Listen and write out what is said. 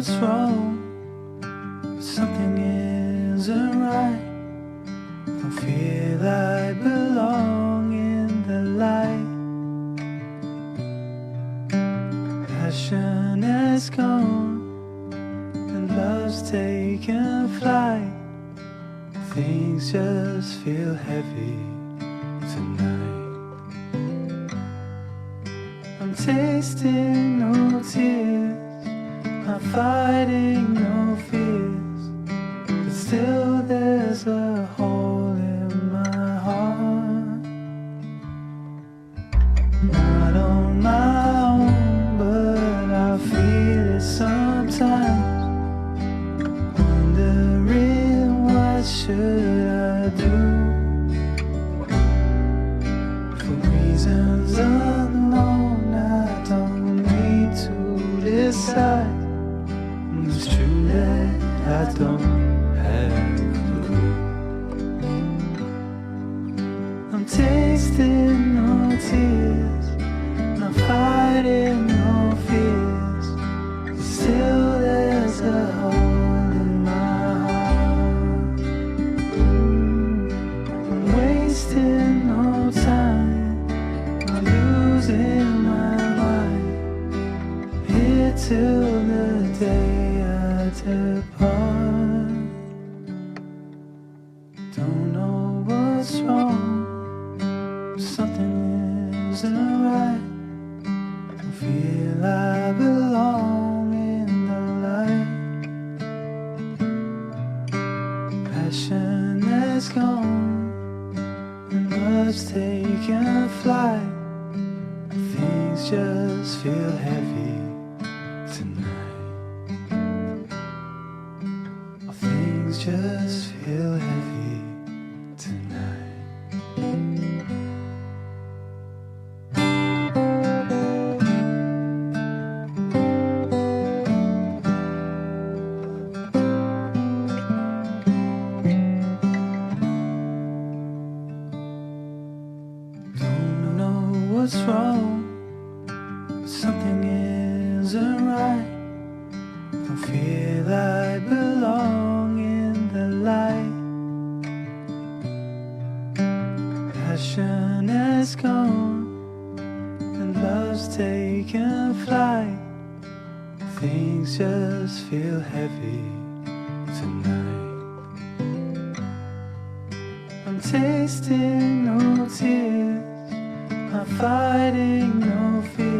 what's wrong, but something isn't right. Don't feel I belong in the light. Passion has gone and love's taken flight. Things just feel heavy tonight. I'm tasting no tears, I'm fighting no fears, but still there's a hole in my heart. Not on my own, but I feel it sometimes. Wondering what should I do? For reasons unknown, I don't need to decide. It's true that I don't have a clue. I'm tasting no tears, I'm fighting no fears, but still there's a hole in my heart. I'm wasting no time, I'm losing my mind, here till the day I depart. Don't know what's wrong, something isn't right. Don't feel I belong in the light. Passion has gone and love's taken flight. Things just feel heavy tonight. Things just feel heavy tonight. Don't know what's wrong, something isn't right. Don't feel I belong in the light. Passion has gone and love's taken flight. Things just feel heavy tonight. I'm tasting no tears, I'm fighting no fear,